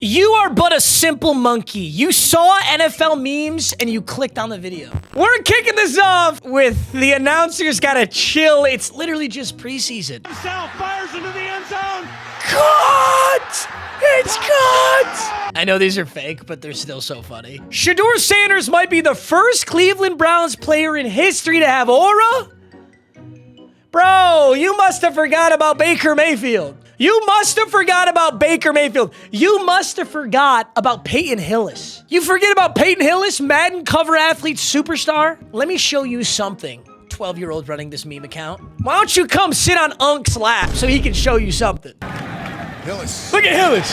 You are but a simple monkey. You saw NFL memes and you clicked on the video. We're kicking this off with the announcers gotta chill. It's literally just preseason. South fires into the end zone. Cut! It's cut! I know these are fake, but they're still so funny. Shedeur Sanders might be the first Cleveland Browns player in history to have aura? Bro, you must have forgot about Baker Mayfield. You must have forgot about Baker Mayfield. You must have forgot about Peyton Hillis. You forget about Peyton Hillis, Madden cover athlete superstar? Let me show you something. 12-year-old running this meme account. Why don't you come sit on Unk's lap so he can show you something? Hillis. Look at Hillis.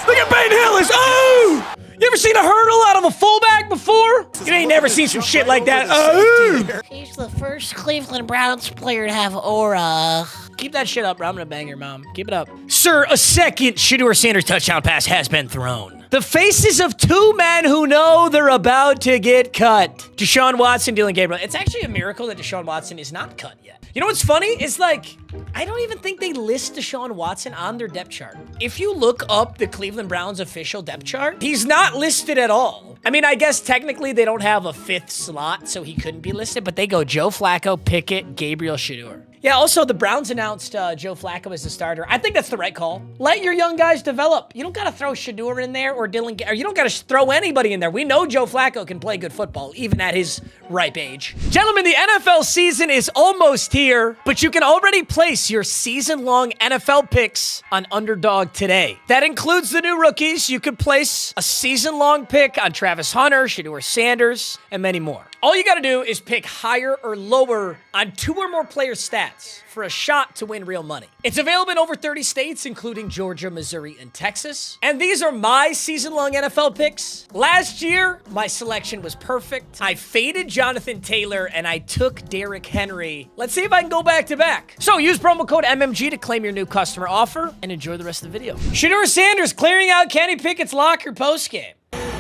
Look at Peyton Hillis. Oh! You ever seen a hurdle out of a fullback before? You ain't never seen some shit like that. Oh! He's the first Cleveland Browns player to have aura. Keep that shit up, bro. I'm gonna bang your mom. Keep it up. Sir, a second Shedeur Sanders touchdown pass has been thrown. The faces of two men who know they're about to get cut. Deshaun Watson, Dylan Gabriel. It's actually a miracle that Deshaun Watson is not cut yet. You know what's funny? It's like, I don't even think they list Deshaun Watson on their depth chart. If you look up the Cleveland Browns official depth chart, he's not listed at all. I mean, I guess technically they don't have a fifth slot, so he couldn't be listed, but they go Joe Flacco, Pickett, Gabriel, Shedeur. Yeah, also the Browns announced Joe Flacco as the starter. I think that's the right call. Let your young guys develop. You don't gotta throw Shedeur in there or Dylan, or you don't gotta throw anybody in there. We know Joe Flacco can play good football, even at his ripe age. Gentlemen, the NFL season is almost here, but you can already place your season-long NFL picks on Underdog today. That includes the new rookies. You could place a season-long pick on Travis Hunter, Shedeur Sanders, and many more. All you gotta do is pick higher or lower on 2 or more players' stats for a shot to win real money. It's available in over 30 states, including Georgia, Missouri, and Texas. And these are my season-long NFL picks. Last year, my selection was perfect. I faded Jonathan Taylor, and I took Derrick Henry. Let's see if I can go back-to-back. So use promo code MMG to claim your new customer offer, and enjoy the rest of the video. Shedeur Sanders clearing out Kenny Pickett's locker postgame.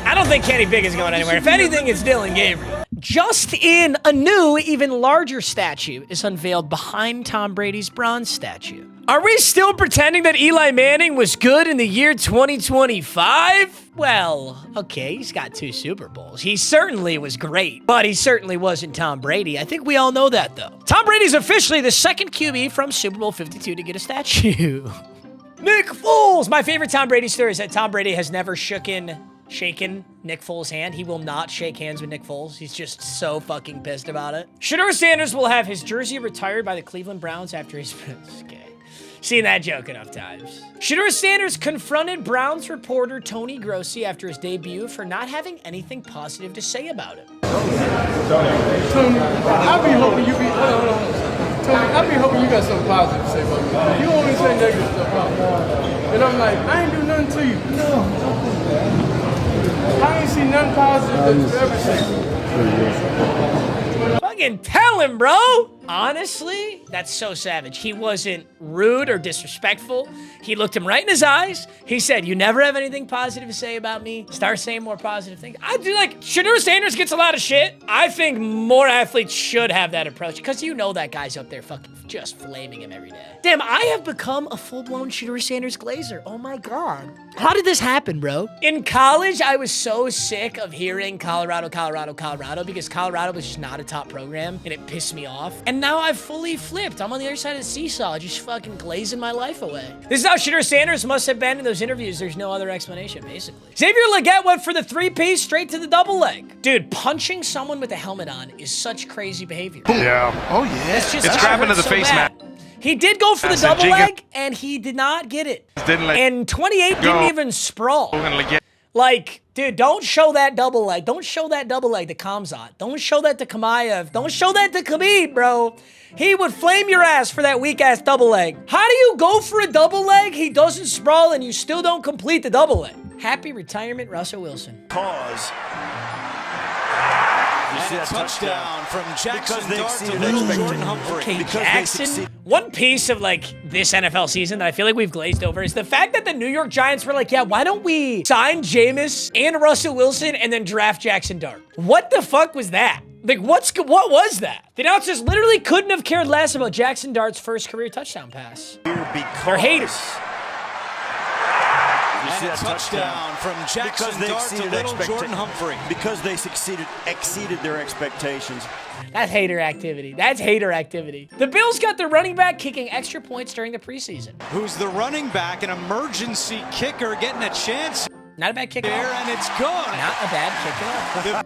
I don't think Kenny Pickett's going anywhere. If anything, it's Dylan Gabriel. Just in, a new, even larger statue is unveiled behind Tom Brady's bronze statue. Are we still pretending that Eli Manning was good in the year 2025? Well, okay, he's got 2 Super Bowls. He certainly was great, but he certainly wasn't Tom Brady. I think we all know that, though. Tom Brady's officially the second QB from Super Bowl 52 to get a statue. Nick Foles! My favorite Tom Brady story is that Tom Brady has never shaken Nick Foles' hand. He will not shake hands with Nick Foles. He's just so fucking pissed about it. Shedeur Sanders will have his jersey retired by the Cleveland Browns after his... Okay. Seen that joke enough times. Shedeur Sanders confronted Browns reporter Tony Grossi after his debut for not having anything positive to say about him. Tony, I be hoping you be... Hold on. Tony, I be hoping you got something positive to say about me. You only say negative stuff about me. And I'm like, I ain't do nothing to you. No. I ain't seen nothing positive that you ever said. Fucking tell him, bro. Honestly, that's so savage. He wasn't rude or disrespectful. He looked him right in his eyes. He said, you never have anything positive to say about me. Start saying more positive things. I do like, Shedeur Sanders gets a lot of shit. I think more athletes should have that approach because you know that guy's up there fucking just flaming him every day. Damn, I have become a full-blown Shedeur Sanders glazer. Oh my God. How did this happen, bro? In college, I was so sick of hearing Colorado because Colorado was just not a top program and it pissed me off. And now I've fully flipped. I'm on the other side of the seesaw, just fucking glazing my life away. This is how Shedeur Sanders must have been in those interviews. There's no other explanation, basically. Xavier Legette went for the 3-piece straight to the double leg. Dude, punching someone with a helmet on is such crazy behavior. Yeah. Oh, yeah. It's grabbing to the face, man. He did go for the double leg, and he did not get it. And 28 didn't even sprawl. Like, dude, don't show that double leg. Don't show that double leg to Kamzat. Don't show that to Kamayev. Don't show that to Khabib, bro. He would flame your ass for that weak-ass double leg. How do you go for a double leg? He doesn't sprawl, and you still don't complete the double leg. Happy retirement, Russell Wilson. Pause. And a touchdown from Jackson Dart to Jordan Humphrey. Okay, Jackson. One piece of like this NFL season that I feel like we've glazed over is the fact that the New York Giants were like, yeah, why don't we sign Jameis and Russell Wilson and then draft Jackson Dart? What the fuck was that? Like, what was that? The announcers literally couldn't have cared less about Jackson Dart's first career touchdown pass. They're haters. And a touchdown from Jackson Dart to little Jordan Humphrey. Because they exceeded their expectations. That's hater activity. That's hater activity. The Bills got their running back kicking extra points during the preseason. Who's the running back, an emergency kicker getting a chance Not a bad kick there, at all. and it's gone. Not a bad kick at all.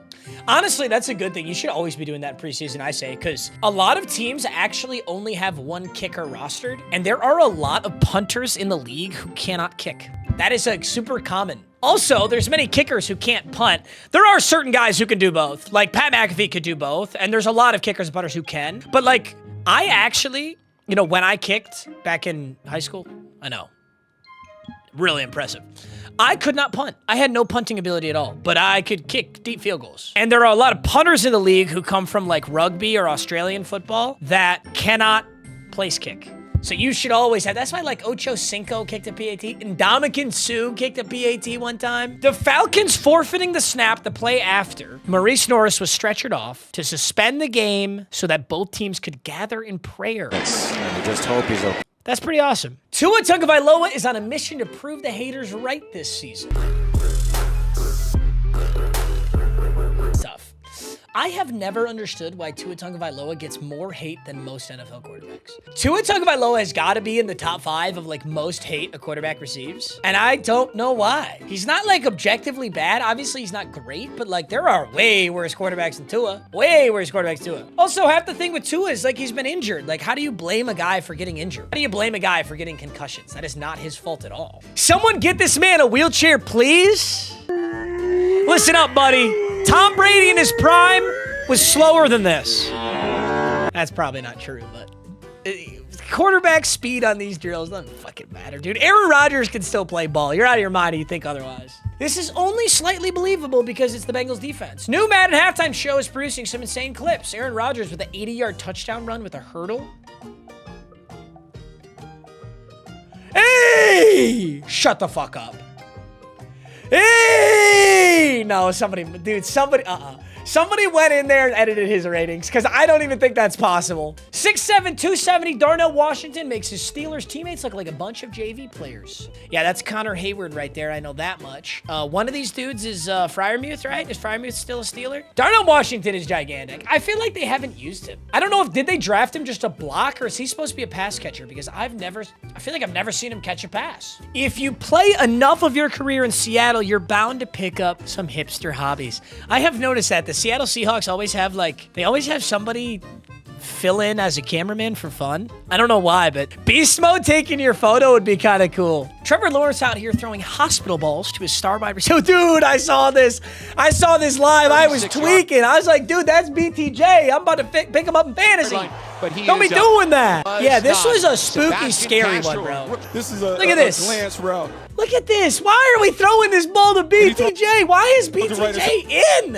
Honestly, that's a good thing. You should always be doing that in preseason, I say, because a lot of teams actually only have one kicker rostered, and there are a lot of punters in the league who cannot kick. That is like super common. Also, there's many kickers who can't punt. There are certain guys who can do both. Like Pat McAfee could do both, and there's a lot of kickers and punters who can. But like, I actually, you know, when I kicked back in high school, I know, really impressive. I could not punt. I had no punting ability at all, but I could kick deep field goals. And there are a lot of punters in the league who come from like rugby or Australian football that cannot place kick. So you should always have, that's why like Ocho Cinco kicked a PAT and Ndamukong Suh kicked a PAT one time. The Falcons forfeiting the snap the play after, Maurice Norris was stretchered off to suspend the game so that both teams could gather in prayer. Just hope he's okay. That's pretty awesome. Tua Tagovailoa is on a mission to prove the haters right this season. Tough. I have never understood why Tua Tagovailoa gets more hate than most NFL quarterbacks. Tua Tagovailoa has got to be in the top 5 of like most hate a quarterback receives, and I don't know why. He's not like objectively bad. Obviously, he's not great, but like there are way worse quarterbacks than Tua. Way worse quarterbacks than Tua. Also, half the thing with Tua is like he's been injured. Like, how do you blame a guy for getting injured? How do you blame a guy for getting concussions? That is not his fault at all. Someone get this man a wheelchair, please. Listen up, buddy. Tom Brady in his prime was slower than this. That's probably not true, but quarterback speed on these drills doesn't fucking matter, dude. Aaron Rodgers can still play ball. You're out of your mind if you think otherwise. This is only slightly believable because it's the Bengals defense. New Madden halftime show is producing some insane clips. Aaron Rodgers with an 80-yard touchdown run with a hurdle. Hey! Shut the fuck up. Hey! No, somebody went in there and edited his ratings because I don't even think that's possible. 6'7", 270, Darnell Washington makes his Steelers teammates look like a bunch of JV players. Yeah, that's Connor Hayward right there. I know that much. One of these dudes is Freiermuth, right? Is Freiermuth still a Steeler? Darnell Washington is gigantic. I feel like they haven't used him. I don't know if did they draft him just to block or is he supposed to be a pass catcher? Because I feel like I've never seen him catch a pass. If you play enough of your career in Seattle, you're bound to pick up some hipster hobbies. I have noticed that the Seattle Seahawks always have somebody fill in as a cameraman for fun. I don't know why, but Beast Mode taking your photo would be kind of cool. Trevor Lawrence out here throwing hospital balls to his star wide receiver. Dude, I saw this live. I was tweaking. I was like, dude, that's BTJ. I'm about to pick him up in fantasy. But he don't be doing that. Yeah, this was a spooky, scary one, bro. This is a Look at this. glance route. Look at this. Why are we throwing this ball to BTJ? Why is BTJ in?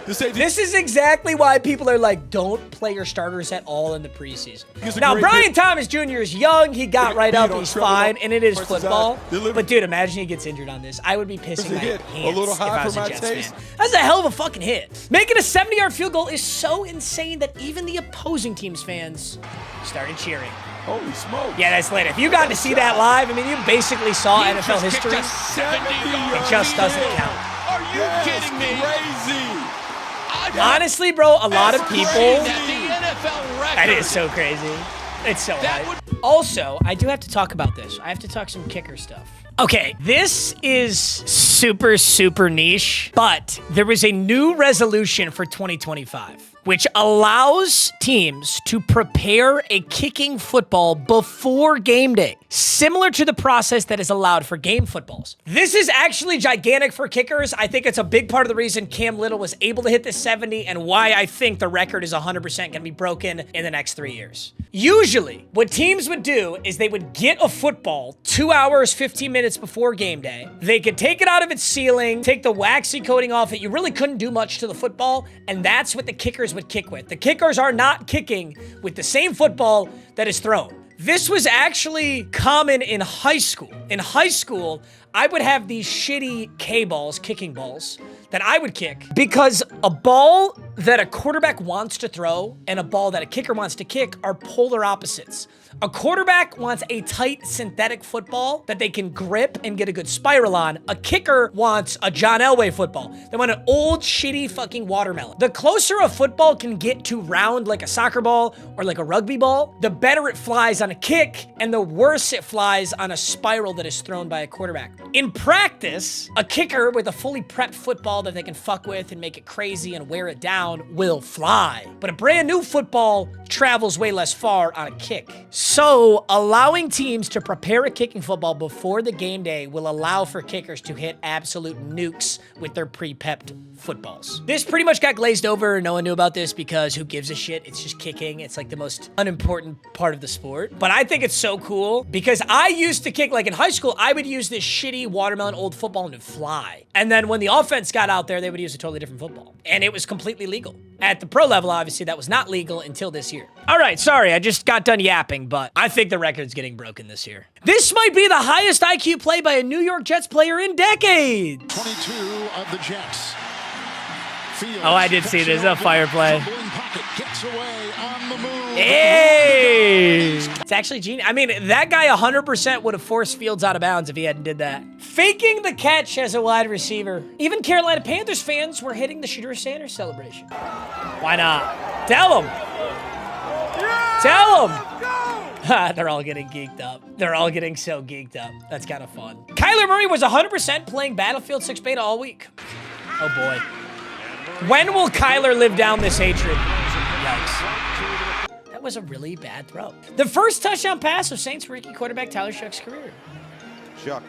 This is exactly why people are like, don't play your starters at all in the preseason. Now, Brian Thomas Jr. is young. He got right up. He's fine, and it is football. But, dude, imagine he gets injured on this. I would be pissing my pants if I was a Jets fan. That's a hell of a fucking hit. Making a 70-yard field goal is so insane that even the opposing team's fans started cheering. Holy smoke. Yeah, that's lit. If you got to see that live, I mean, you basically saw NFL history. It just doesn't count. Are you kidding me? Crazy. Honestly, bro, a lot of people... NFL record. That is so crazy. It's so high. Also, I do have to talk about this. I have to talk some kicker stuff. Okay, this is super, super niche, but there was a new resolution for 2025. Which allows teams to prepare a kicking football before game day, similar to the process that is allowed for game footballs. This is actually gigantic for kickers. I think it's a big part of the reason Cam Little was able to hit the 70 and why I think the record is 100% going to be broken in the next 3 years. Usually, what teams would do is they would get a football 2 hours, 15 minutes before game day. They could take it out of its ceiling, take the waxy coating off it. You really couldn't do much to the football, and that's what the kickers would kick with. The kickers are not kicking with the same football that is thrown. This was actually common in high school. In high school, I would have these shitty K-balls, kicking balls, that I would kick because a ball that a quarterback wants to throw and a ball that a kicker wants to kick are polar opposites. A quarterback wants a tight synthetic football that they can grip and get a good spiral on. A kicker wants a John Elway football. They want an old, shitty fucking watermelon. The closer a football can get to round like a soccer ball or like a rugby ball, the better it flies on a kick and the worse it flies on a spiral that is thrown by a quarterback. In practice, a kicker with a fully prepped football that they can fuck with and make it crazy and wear it down will fly. But a brand new football travels way less far on a kick. So, allowing teams to prepare a kicking football before the game day will allow for kickers to hit absolute nukes with their pre-pepped footballs. This pretty much got glazed over. No one knew about this because who gives a shit? It's just kicking. It's like the most unimportant part of the sport. But I think it's so cool because I used to kick, like in high school, I would use this shitty watermelon old football and it'd fly. And then when the offense got out there, they would use a totally different football. And it was completely legal. At the pro level, obviously, that was not legal until this year. All right, sorry, I just got done yapping, but I think the record's getting broken this year. This might be the highest IQ play by a New York Jets player in decades. 22 of the Jets. Fields, Oh, I did see this. A fire play. gets away on the move. Hey! It's actually genius. I mean, that guy 100% would have forced Fields out of bounds if he hadn't did that. Faking the catch as a wide receiver. Even Carolina Panthers fans were hitting the Shedeur Sanders celebration. Why not? Tell them. Tell them. They're all getting geeked up. They're all getting so geeked up. That's kind of fun. Kyler Murray was 100% playing Battlefield 6 beta all week. Oh boy. When will Kyler live down this hatred? Yikes. That was a really bad throw. The first touchdown pass of Saints rookie quarterback Tyler Shuck's career. Shuck.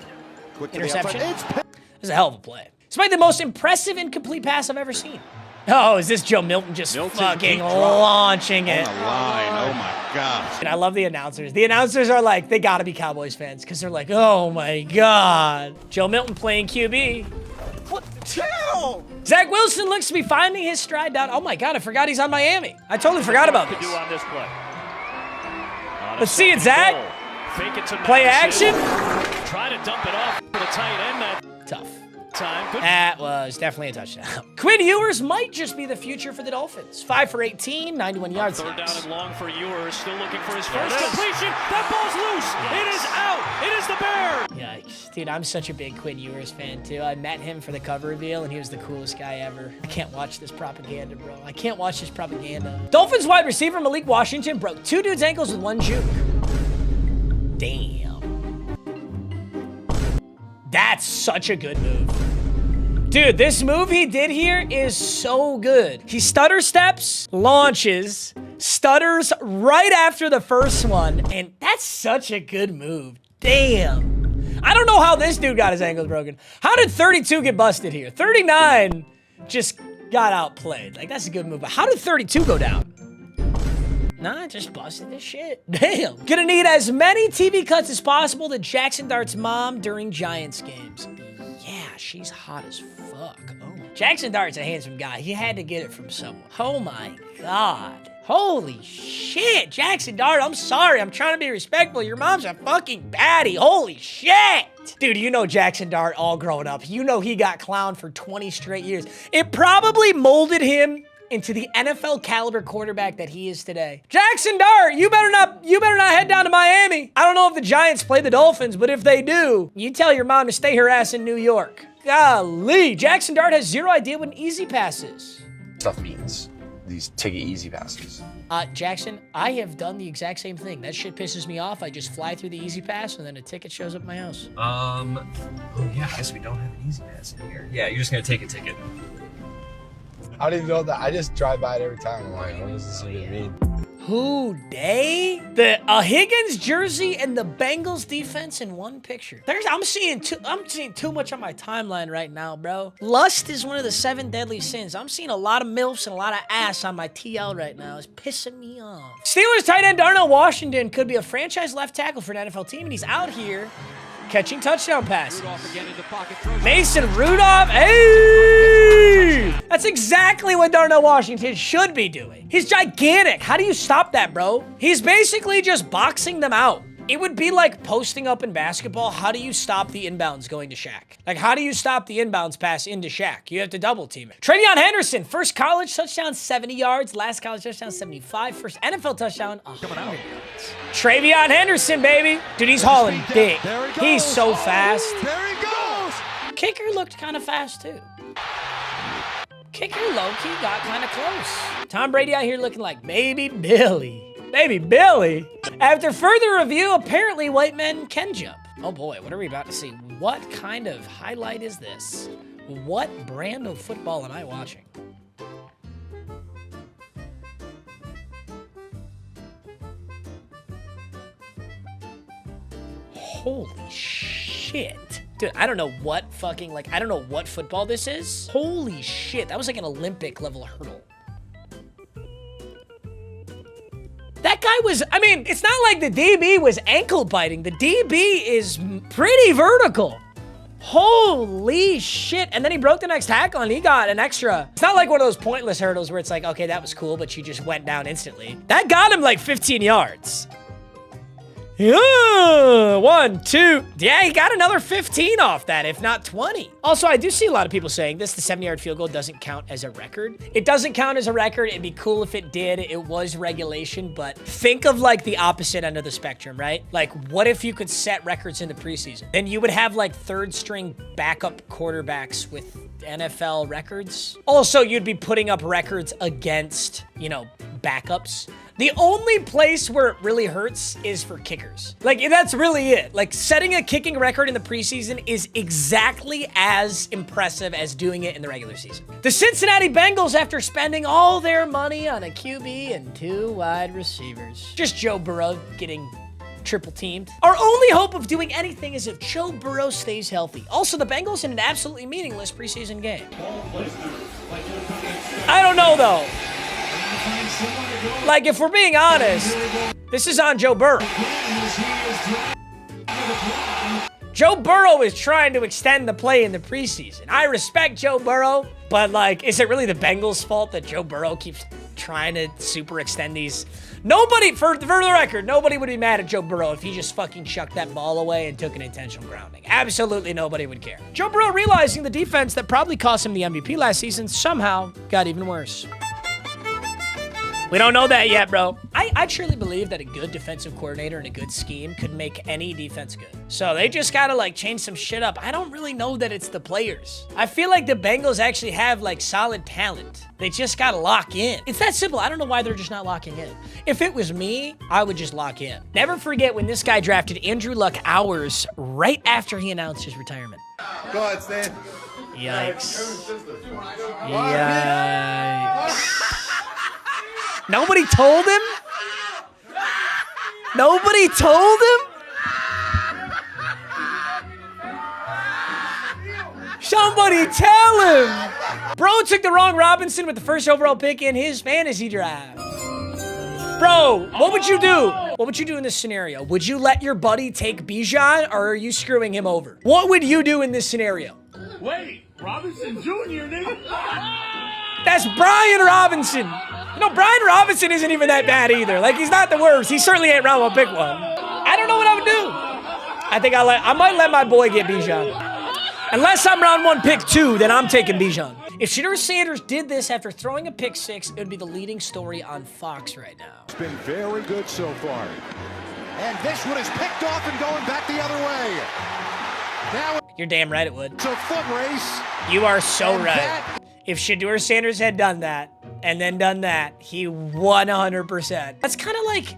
Quick to Interception. the outside. This is a hell of a play. This might be the most impressive incomplete pass I've ever seen. Oh, is this Joe Milton just fucking launching it? On the line. Oh my gosh. And I love the announcers. The announcers are like, they gotta be Cowboys fans because they're like, oh my God. Joe Milton playing QB. What? Zach Wilson looks to be finding his stride down. Oh my God, I forgot he's on Miami. I totally forgot about this. On this play. Let's see it, Zach. Fake it to Play action. Try to dump it off for the tight end that Tough. time. Good. That was definitely a touchdown. Quinn Ewers might just be the future for the Dolphins. 5 for 18, 91 yards. Third down and long for Ewers. Still looking for his first completion. That ball's loose. It is out. It is the Bears. Yikes. Dude, I'm such a big Quinn Ewers fan, too. I met him for the cover reveal, and he was the coolest guy ever. I can't watch this propaganda, bro. I can't watch this propaganda. Dolphins wide receiver Malik Washington broke 2 dudes' ankles with 1 juke. Damn. That's such a good move. Dude, this move he did here is so good. He stutter steps, launches, stutters right after the first one, and that's such a good move. Damn. I don't know how this dude got his ankles broken. How did 32 get busted here? 39 just got outplayed. Like, that's a good move. But how did 32 go down? Nah, just busted this shit. Damn. Gonna need as many TV cuts as possible to Jackson Dart's mom during Giants games. Yeah, she's hot as fuck. Oh. Jackson Dart's a handsome guy. He had to get it from someone. Oh my God. Holy shit, Jackson Dart, I'm sorry. I'm trying to be respectful. Your mom's a fucking baddie. Holy shit. Dude, you know Jackson Dart all growing up. You know he got clowned for 20 straight years. It probably molded him into the NFL caliber quarterback that he is today. Jackson Dart, you better not head down to Miami. I don't know if the Giants play the Dolphins, but if they do, you tell your mom to stay her ass in New York. Golly, Jackson Dart has zero idea what an easy pass is. Stuff means these take it easy passes. Jackson, I have done the exact same thing. That shit pisses me off. I just fly through the easy pass and then a ticket shows up at my house. Oh yeah, I guess we don't have an easy pass in here. Yeah, you're just gonna take a ticket. I don't even know that. I just drive by it every time. I'm like, what does this even mean? Who day? The Higgins jersey and the Bengals defense in one picture. I'm seeing too much on my timeline right now, bro. Lust is one of the 7 deadly sins. I'm seeing a lot of MILFs and a lot of ass on my TL right now. It's pissing me off. Steelers tight end Darnell Washington could be a franchise left tackle for an NFL team, and he's out here catching touchdown passes. Mason Rudolph, hey! That's exactly what Darnell Washington should be doing. He's gigantic. How do you stop that, bro? He's basically just boxing them out. It would be like posting up in basketball. How do you stop the inbounds going to Shaq? Like, how do you stop the inbounds pass into Shaq? You have to double team it. Travion Henderson, first college touchdown, 70 yards. Last college touchdown, 75. First NFL touchdown, 100 yards. Travion Henderson, baby. Dude, he's hauling big. He's so fast. There he goes. Kicker looked kind of fast, too. Kicker low-key got kind of close. Tom Brady out here looking like Baby Billy. Baby Billy. After further review, apparently white men can jump. Oh boy, what are we about to see? What kind of highlight is this? What brand of football am I watching? Holy shit. Dude, I don't know what fucking, like, I don't know what football this is. Holy shit, that was like an Olympic level hurdle. That guy was, I mean, it's not like the DB was ankle biting. The DB is pretty vertical. Holy shit. And then he broke the next tackle and he got an extra. It's not like one of those pointless hurdles where it's like, okay, that was cool, but you just went down instantly. That got him like 15 yards. Yeah, 1, 2. Yeah, he got another 15 off that, if not 20. Also, I do see a lot of people saying this, the 70-yard field goal doesn't count as a record. It doesn't count as a record. It'd be cool if it did. It was regulation, but think of like the opposite end of the spectrum, right? Like, what if you could set records in the preseason? Then you would have like third-string backup quarterbacks with NFL records. Also, you'd be putting up records against, you know, backups. The only place where it really hurts is for kickers. Like, that's really it. Like, setting a kicking record in the preseason is exactly as impressive as doing it in the regular season. The Cincinnati Bengals, after spending all their money on a QB and 2 wide receivers, just Joe Burrow getting triple teamed. Our only hope of doing anything is if Joe Burrow stays healthy. Also, the Bengals in an absolutely meaningless preseason game. I don't know, though. Like, if we're being honest, this is on Joe Burrow. Joe Burrow is trying to extend the play in the preseason. I respect Joe Burrow, but, like, is it really the Bengals' fault that Joe Burrow keeps trying to super extend these? Nobody, for the record, nobody would be mad at Joe Burrow if he just fucking chucked that ball away and took an intentional grounding. Absolutely nobody would care. Joe Burrow, realizing the defense that probably cost him the MVP last season, somehow got even worse. We don't know that yet, bro. I truly believe that a good defensive coordinator and a good scheme could make any defense good. So they just gotta, like, change some shit up. I don't really know that it's the players. I feel like the Bengals actually have, like, solid talent. They just gotta lock in. It's that simple. I don't know why they're just not locking in. If it was me, I would just lock in. Never forget when this guy drafted Andrew Luck hours right after he announced his retirement. Go ahead, Stan. Yikes. Yikes. Nobody told him? Nobody told him? Somebody tell him! Bro took the wrong Robinson with the first overall pick in his fantasy draft. Bro, what would you do? What would you do in this scenario? Would you let your buddy take Bijan, or are you screwing him over? What would you do in this scenario? Wait, Robinson Jr., nigga. That's Brian Robinson. You know, Brian Robinson isn't even that bad either. Like, he's not the worst. He certainly ain't round one pick one. I don't know what I would do. I think I might let my boy get Bijan. Unless I'm round 1 pick 2, then I'm taking Bijan. If Shedeur Sanders did this after throwing a pick 6, it would be the leading story on Fox right now. It's been very good so far. And this one is picked off and going back the other way. Now You're damn right it would. it's a foot race. You are so And right. that- If Shedeur Sanders had done that, and then done that, he 100%. That's kind of like,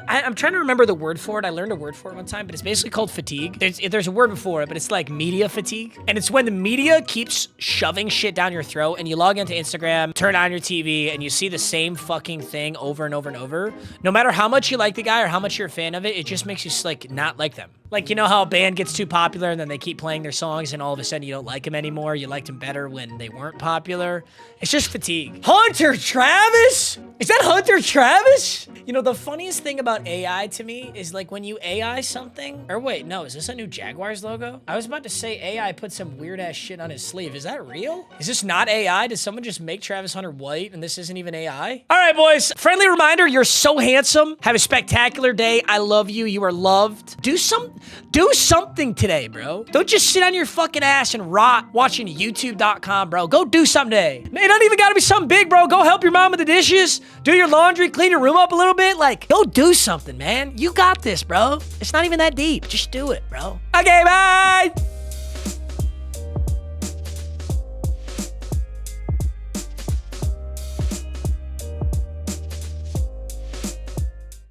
I'm trying to remember the word for it. I learned a word for it one time, but it's basically called fatigue. There's a word before it, but it's like media fatigue. And it's when the media keeps shoving shit down your throat and you log into Instagram, turn on your TV, and you see the same fucking thing over and over and over. No matter how much you like the guy or how much you're a fan of it, it just makes you like not like them. Like, you know how a band gets too popular and then they keep playing their songs and all of a sudden you don't like them anymore? You liked them better when they weren't popular. It's just fatigue. Hunter Travis? Is that Hunter Travis? You know, the funniest thing about AI to me is like when you AI something, or wait, no, is this a new Jaguars logo? I was about to say AI put some weird ass shit on his sleeve. Is that real? Is this not AI? Did someone just make Travis Hunter white and this isn't even AI? All right, boys. Friendly reminder, you're so handsome. Have a spectacular day. I love you. You are loved. Do something today, bro. Don't just sit on your fucking ass and rot watching youtube.com, bro. Go do something today. It don't even gotta be something big, bro. Go help your mom with the dishes, do your laundry, clean your room up a little bit. Like, go do something, man. You got this, bro. It's not even that deep. Just do it, bro. Okay, bye.